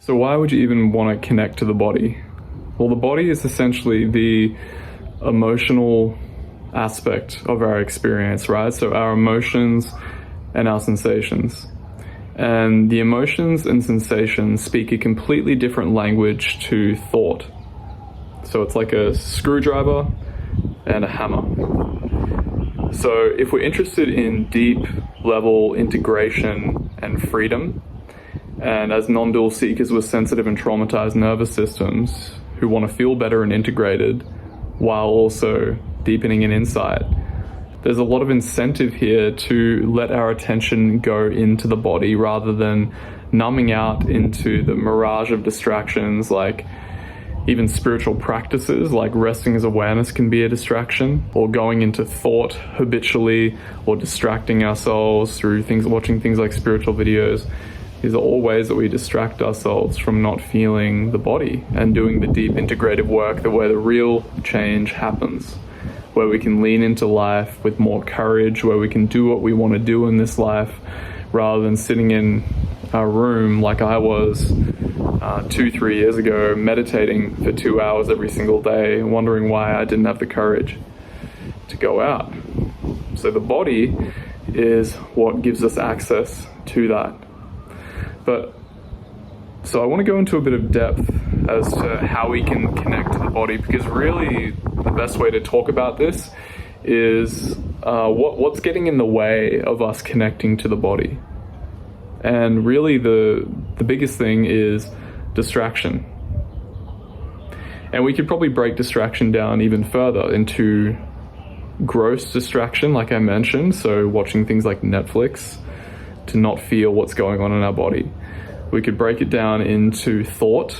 So why would you even want to connect to the body? Well, the body is essentially the emotional aspect of our experience, right? So our emotions and our sensations. And the emotions and sensations speak a completely different language to thought. So it's like a screwdriver and a hammer. So if we're interested in deep level integration and freedom, and as non-dual seekers with sensitive and traumatized nervous systems who want to feel better and integrated while also deepening in insight, there's a lot of incentive here to let our attention go into the body rather than numbing out into the mirage of distractions. Like even spiritual practices like resting as awareness can be a distraction, or going into thought habitually, or distracting ourselves through watching things like spiritual videos. These are all ways that we distract ourselves from not feeling the body and doing the deep integrative work, where the real change happens, where we can lean into life with more courage, where we can do what we want to do in this life rather than sitting in a room like I was 2-3 years ago, meditating for 2 hours every single day, wondering why I didn't have the courage to go out. So the body is what gives us access to that. So I want to go into a bit of depth as to how we can connect to the body, because really the best way to talk about this is what's getting in the way of us connecting to the body. And really the biggest thing is distraction. And we could probably break distraction down even further into gross distraction, like I mentioned, so watching things like Netflix to not feel what's going on in our body. We could break it down into thought.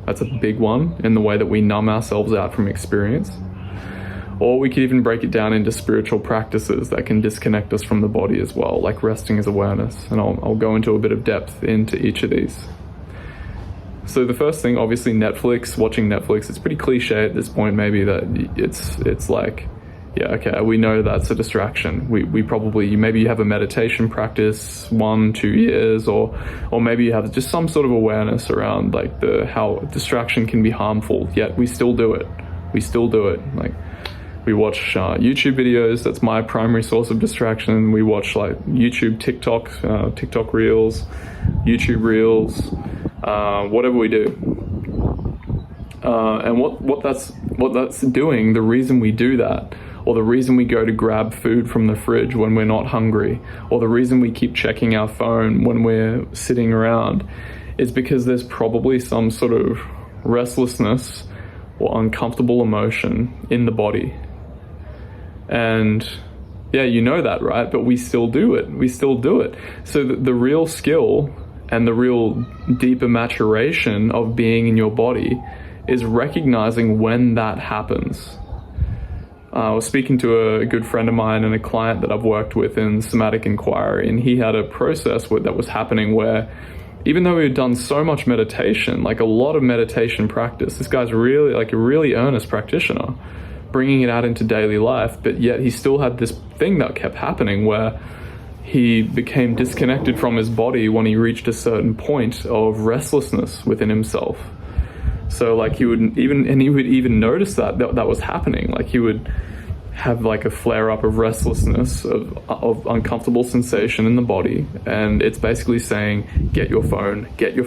That's a big one, in the way that we numb ourselves out from experience. Or we could even break it down into spiritual practices that can disconnect us from the body as well, like resting as awareness. And I'll go into a bit of depth into each of these. So the first thing, obviously Netflix, watching Netflix, it's pretty cliche at this point maybe that it's like, yeah, okay, we know that's a distraction. We probably, maybe you have a meditation practice 1-2 years, or maybe you have just some sort of awareness around like how distraction can be harmful, yet we still do it. Like we watch YouTube videos, that's my primary source of distraction. We watch like YouTube, TikTok Reels, YouTube Reels, whatever we do. And what that's doing, the reason we do that, or the reason we go to grab food from the fridge when we're not hungry, or the reason we keep checking our phone when we're sitting around, is because there's probably some sort of restlessness or uncomfortable emotion in the body. And yeah, you know that, right? But we still do it. So the real skill and the real deeper maturation of being in your body is recognizing when that happens. I was speaking to a good friend of mine and a client that I've worked with in somatic inquiry, and he had a process that was happening where, even though he had done so much meditation, like a lot of meditation practice, this guy's really like a really earnest practitioner, bringing it out into daily life, but yet he still had this thing that kept happening where he became disconnected from his body when he reached a certain point of restlessness within himself. So like he would even notice that was happening. Like he would have like a flare up of restlessness, of uncomfortable sensation in the body. And it's basically saying, get your phone. You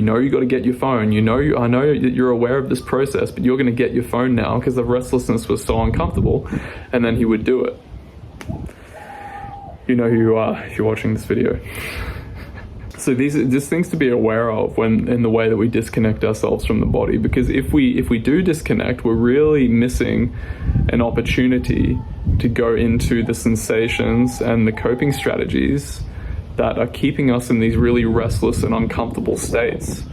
know, you got to get your phone. I know that you're aware of this process, but you're going to get your phone now because the restlessness was so uncomfortable. And then he would do it. You know who you are if you're watching this video. So these are just things to be aware of when in the way that we disconnect ourselves from the body, because if we do disconnect, we're really missing an opportunity to go into the sensations and the coping strategies that are keeping us in these really restless and uncomfortable states.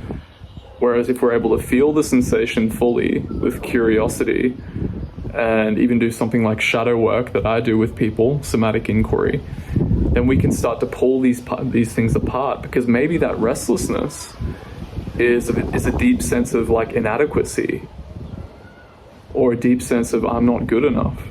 Whereas if we're able to feel the sensation fully with curiosity, and even do something like shadow work that I do with people, somatic inquiry, then we can start to pull these things apart, because maybe that restlessness is a deep sense of like inadequacy, or a deep sense of I'm not good enough.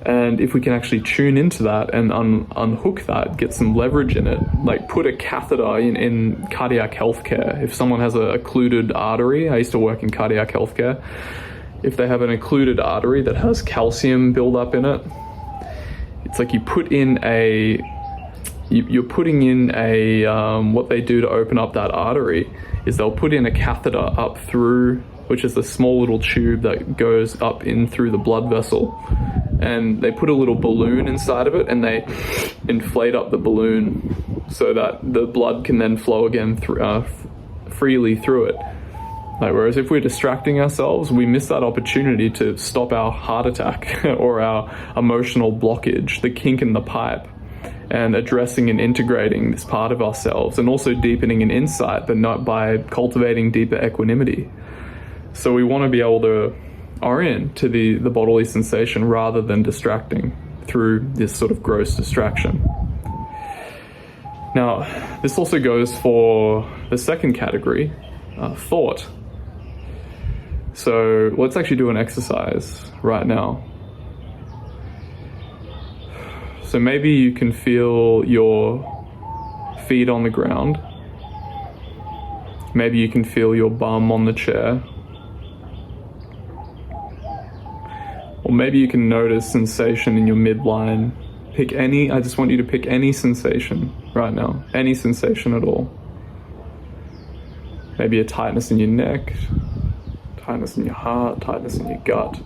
And if we can actually tune into that and unhook that, get some leverage in it, like put a catheter in cardiac healthcare. If someone has a occluded artery, I used to work in cardiac healthcare, if they have an occluded artery that has calcium buildup in it, it's like you're putting in a, what they do to open up that artery is they'll put in a catheter up through, which is a small little tube that goes up in through the blood vessel. And they put a little balloon inside of it and they inflate up the balloon so that the blood can then flow again freely through it. Like, whereas if we're distracting ourselves, we miss that opportunity to stop our heart attack or our emotional blockage, the kink in the pipe, and addressing and integrating this part of ourselves, and also deepening an insight, but not by cultivating deeper equanimity. So we want to be able to orient to the bodily sensation rather than distracting through this sort of gross distraction. Now, this also goes for the second category, thought. So let's actually do an exercise right now. So maybe you can feel your feet on the ground. Maybe you can feel your bum on the chair. Or maybe you can notice sensation in your midline. Pick any, I just want you to pick any sensation right now, any sensation at all. Maybe a tightness in your neck, tightness in your heart, tightness in your gut.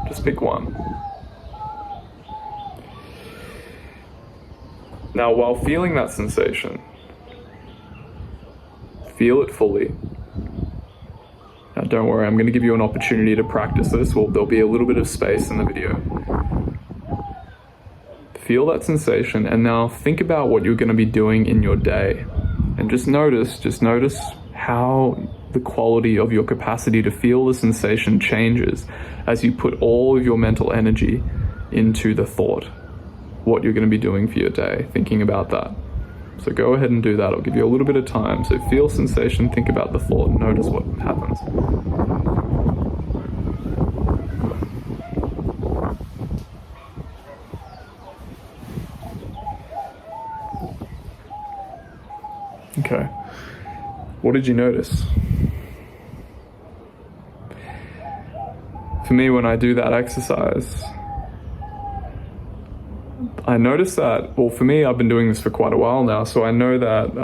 Just pick one. Now, while feeling that sensation, feel it fully. Now, don't worry, I'm going to give you an opportunity to practice this. Well, there'll be a little bit of space in the video. Feel that sensation, and now think about what you're going to be doing in your day. And just notice how the quality of your capacity to feel the sensation changes as you put all of your mental energy into the thought, what you're going to be doing for your day, thinking about that. So go ahead and do that. I'll give you a little bit of time. So feel sensation, think about the thought, and notice what happens. Okay. What did you notice? For me, when I do that exercise, I notice that, well, for me, I've been doing this for quite a while now, so I know that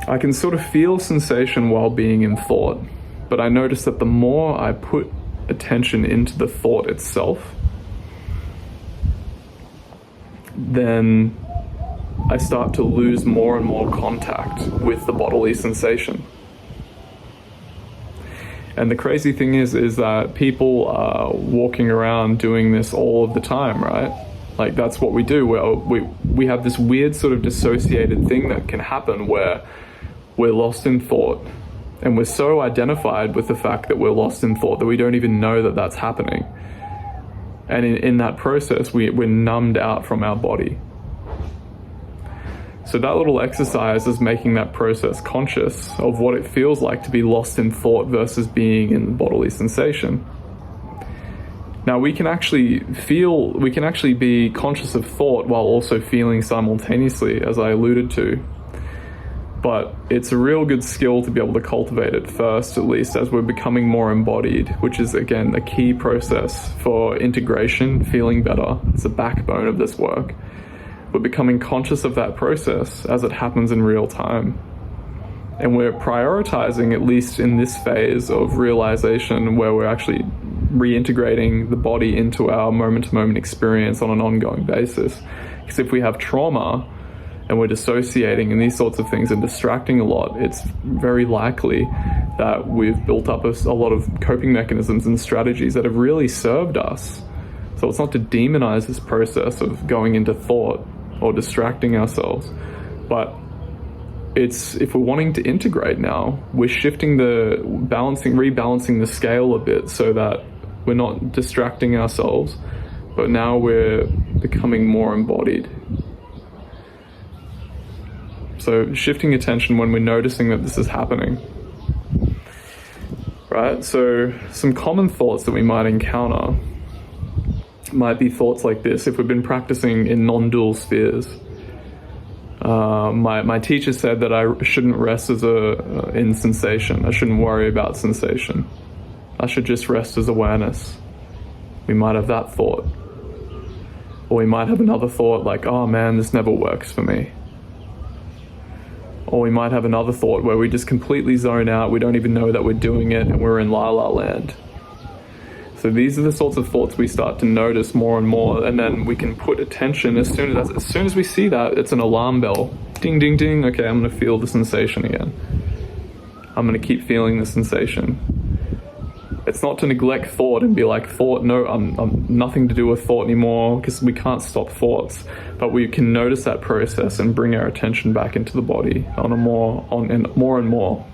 I can sort of feel sensation while being in thought, but I notice that the more I put attention into the thought itself, then I start to lose more and more contact with the bodily sensation. And the crazy thing is that people are walking around doing this all of the time, right? Like, that's what we do. We have this weird sort of dissociated thing that can happen where we're lost in thought, and we're so identified with the fact that we're lost in thought that we don't even know that that's happening. And in that process, we're numbed out from our body. So that little exercise is making that process conscious of what it feels like to be lost in thought versus being in bodily sensation. Now, we can actually be conscious of thought while also feeling simultaneously, as I alluded to. But it's a real good skill to be able to cultivate it first, at least as we're becoming more embodied, which is, again, a key process for integration, feeling better. It's the backbone of this work. We're becoming conscious of that process as it happens in real time. And we're prioritizing, at least in this phase of realization, where we're actually reintegrating the body into our moment-to-moment experience on an ongoing basis. Because if we have trauma and we're dissociating and these sorts of things and distracting a lot, it's very likely that we've built up a lot of coping mechanisms and strategies that have really served us. So it's not to demonize this process of going into thought or distracting ourselves, but it's, if we're wanting to integrate now, we're shifting rebalancing the scale a bit so that we're not distracting ourselves, but now we're becoming more embodied. So shifting attention when we're noticing that this is happening. right? So some common thoughts that we might encounter might be thoughts like this. If we've been practicing in non-dual spheres, my teacher said that I shouldn't rest in sensation. I shouldn't worry about sensation. I should just rest as awareness. We might have that thought. Or we might have another thought like, oh man, this never works for me. Or we might have another thought where we just completely zone out, we don't even know that we're doing it, and we're in la la land. So these are the sorts of thoughts we start to notice more and more, and then we can put attention as soon as we see that, it's an alarm bell. Ding, ding, ding. Okay, I'm going to feel the sensation again. I'm going to keep feeling the sensation. It's not to neglect thought and be like, thought, no, I'm nothing to do with thought anymore, because we can't stop thoughts. But we can notice that process and bring our attention back into the body and more and more.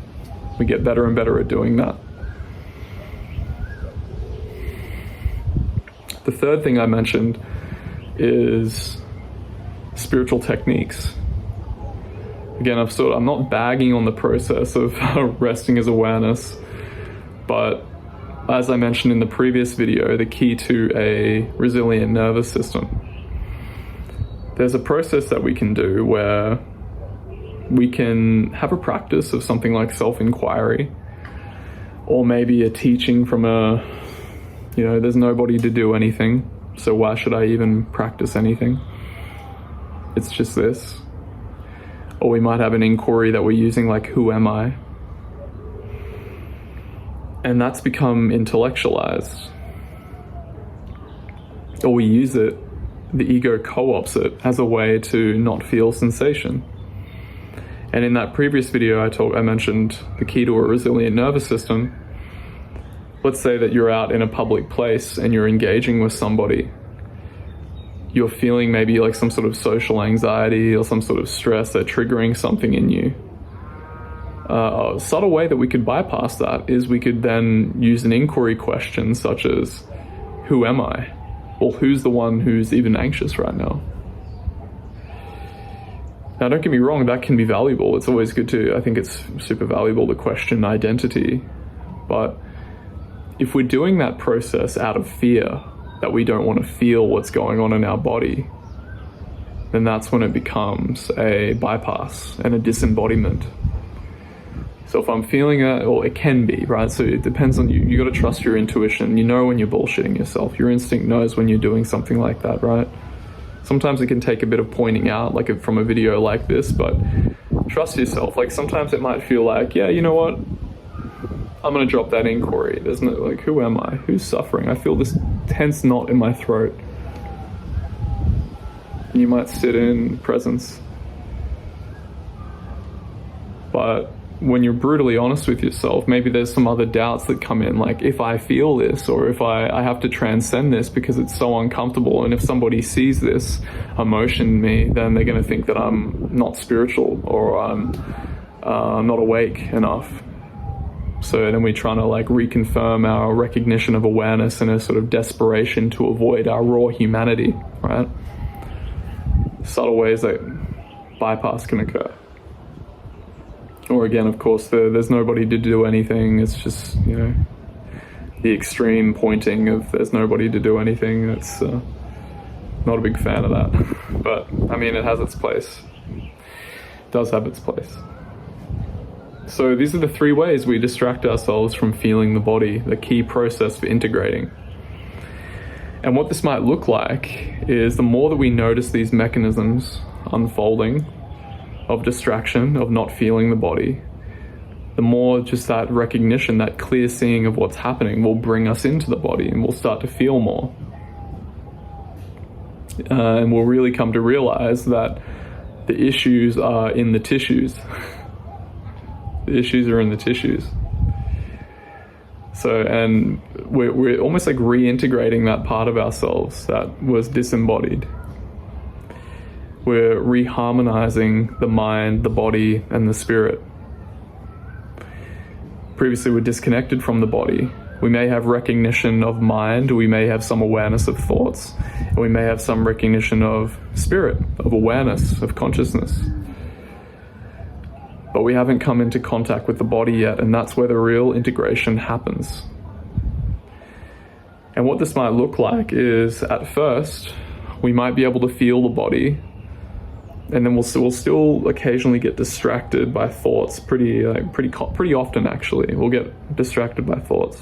We get better and better at doing that. The third thing I mentioned is spiritual techniques. Again, I'm not bagging on the process of resting as awareness, but as I mentioned in the previous video, the key to a resilient nervous system. There's a process that we can do where we can have a practice of something like self-inquiry, or maybe a teaching from there's nobody to do anything, so why should I even practice anything? It's just this. Or we might have an inquiry that we're using like, who am I? And that's become intellectualized. Or we use it, the ego co-opts it as a way to not feel sensation. And in that previous video I mentioned the key to a resilient nervous system. Let's say that you're out in a public place and you're engaging with somebody. You're feeling maybe like some sort of social anxiety or some sort of stress. They're triggering something in you. A subtle way that we could bypass that is we could then use an inquiry question such as, who am I? Well, who's the one who's even anxious right now? Now, don't get me wrong, that can be valuable. It's always good I think it's super valuable to question identity. But if we're doing that process out of fear, that we don't want to feel what's going on in our body, then that's when it becomes a bypass and a disembodiment. So if I'm feeling it can be, right? So it depends on you. You got to trust your intuition. You know when you're bullshitting yourself. Your instinct knows when you're doing something like that, right? Sometimes it can take a bit of pointing out, like from a video like this, but trust yourself. Like sometimes it might feel like, yeah, you know what? I'm going to drop that inquiry. There's no, like, who am I? Who's suffering? I feel this tense knot in my throat. And you might sit in presence. But when you're brutally honest with yourself, maybe there's some other doubts that come in, like if I feel this, or if I have to transcend this because it's so uncomfortable, and if somebody sees this emotion in me, then they're going to think that I'm not spiritual, or I'm not awake enough. So then we try to like reconfirm our recognition of awareness in a sort of desperation to avoid our raw humanity, right? Subtle ways that bypass can occur. Or again, of course, there's nobody to do anything. It's just, the extreme pointing of there's nobody to do anything. It's not a big fan of that. But, I mean, it has its place. It does have its place. So these are the three ways we distract ourselves from feeling the body, the key process for integrating. And what this might look like is the more that we notice these mechanisms unfolding, of distraction, of not feeling the body, the more just that recognition, that clear seeing of what's happening will bring us into the body, and we'll start to feel more. And we'll really come to realize that the issues are in the tissues. The issues are in the tissues. So, and we're almost like reintegrating that part of ourselves that was disembodied. We're reharmonizing the mind, the body, and the spirit. Previously, we're disconnected from the body. We may have recognition of mind, we may have some awareness of thoughts, and we may have some recognition of spirit, of awareness, of consciousness. but we haven't come into contact with the body yet, and that's where the real integration happens. And what this might look like is, at first, we might be able to feel the body, and then we'll still occasionally get distracted by thoughts pretty often, actually. We'll get distracted by thoughts.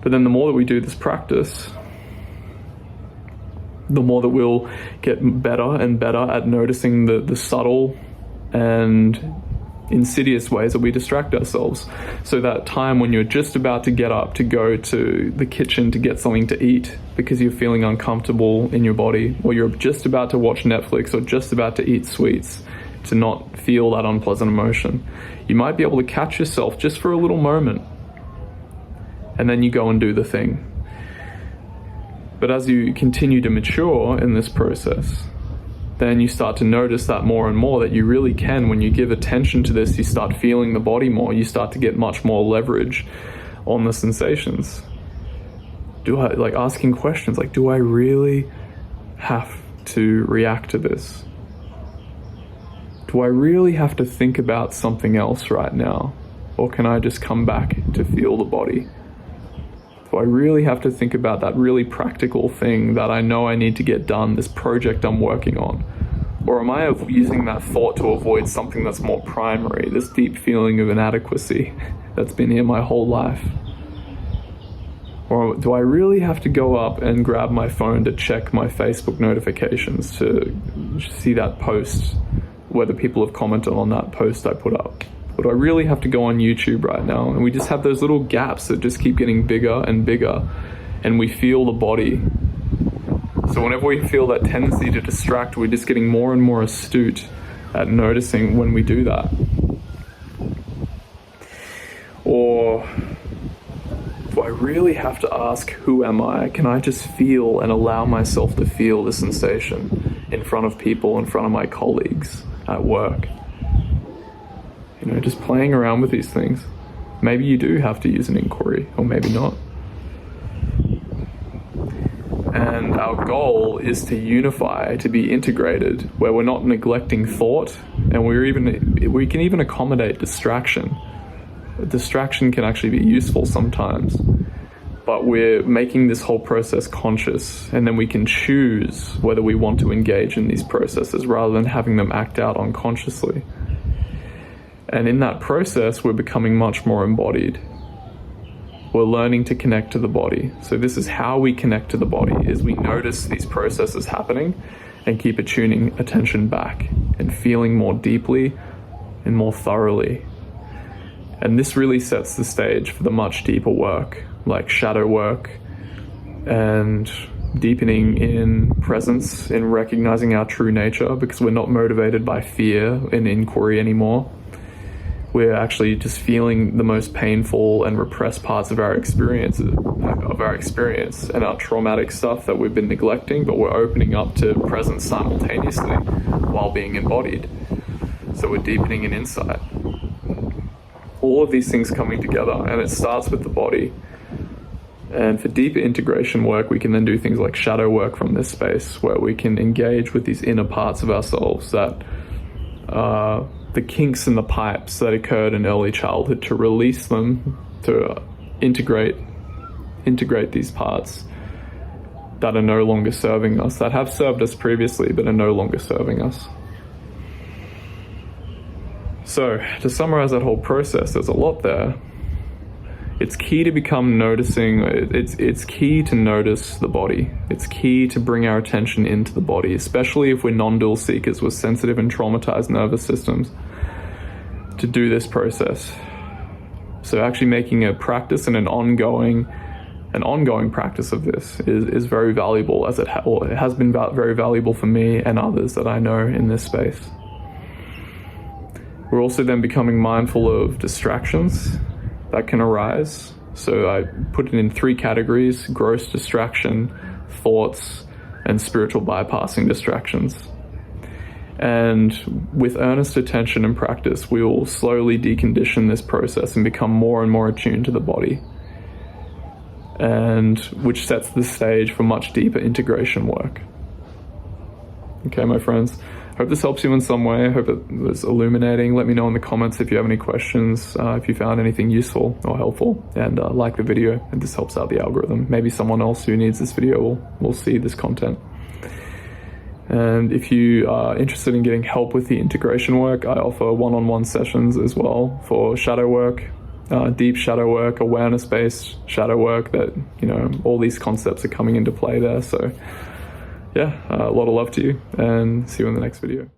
But then the more that we do this practice, the more that we'll get better and better at noticing the subtle and insidious ways that we distract ourselves. So that time when you're just about to get up to go to the kitchen to get something to eat because you're feeling uncomfortable in your body, or you're just about to watch Netflix or just about to eat sweets to not feel that unpleasant emotion, you might be able to catch yourself just for a little moment, and then you go and do the thing. But as you continue to mature in this process, then you start to notice that more and more, that you really can, when you give attention to this, you start feeling the body more, you start to get much more leverage on the sensations. Asking questions like, do I really have to react to this? Do I really have to think about something else right now? Or can I just come back to feel the body? Do I really have to think about that really practical thing that I know I need to get done, this project I'm working on? Or am I using that thought to avoid something that's more primary, this deep feeling of inadequacy that's been here my whole life? Or do I really have to go up and grab my phone to check my Facebook notifications to see that post, whether people have commented on that post I put up? Or do I really have to go on YouTube right now? And we just have those little gaps that just keep getting bigger and bigger, and we feel the body. So whenever we feel that tendency to distract, we're just getting more and more astute at noticing when we do that. Or do I really have to ask, who am I? Can I just feel and allow myself to feel the sensation in front of people, in front of my colleagues at work? Just playing around with these things. Maybe you do have to use an inquiry, or maybe not. And our goal is to unify, to be integrated, where we're not neglecting thought, and we can even accommodate distraction. Distraction can actually be useful sometimes, but we're making this whole process conscious, and then we can choose whether we want to engage in these processes rather than having them act out unconsciously. And in that process, we're becoming much more embodied. We're learning to connect to the body. So this is how we connect to the body, is we notice these processes happening and keep attuning attention back and feeling more deeply and more thoroughly. And this really sets the stage for the much deeper work, like shadow work and deepening in presence, in recognizing our true nature, because we're not motivated by fear and inquiry anymore. We're actually just feeling the most painful and repressed parts of our experience and our traumatic stuff that we've been neglecting, but we're opening up to presence simultaneously while being embodied. So we're deepening in insight. All of these things coming together, and it starts with the body. And for deeper integration work, we can then do things like shadow work from this space, where we can engage with these inner parts of ourselves that the kinks in the pipes that occurred in early childhood, to release them, to integrate these parts that are no longer serving us, that have served us previously but are no longer serving us. So, to summarize that whole process, there's a lot there. It's key to become noticing, it's key to notice the body. It's key to bring our attention into the body, especially if we're non-dual seekers with sensitive and traumatized nervous systems, to do this process. So actually making a practice and an ongoing practice of this is very valuable, as it has been very valuable for me and others that I know in this space. We're also then becoming mindful of distractions that can arise. So I put it in 3 categories: gross distraction, thoughts, and spiritual bypassing distractions. And with earnest attention and practice, we will slowly decondition this process and become more and more attuned to the body, and which sets the stage for much deeper integration work. Okay, my friends. Hope this helps you in some way. I hope it was illuminating. Let me know in the comments if you have any questions, if you found anything useful or helpful, and like the video, and this helps out the algorithm. Maybe someone else who needs this video will see this content. And if you are interested in getting help with the integration work, I offer one-on-one sessions as well for shadow work, deep shadow work, awareness-based shadow work, that, you know, all these concepts are coming into play there. So yeah, a lot of love to you, and see you in the next video.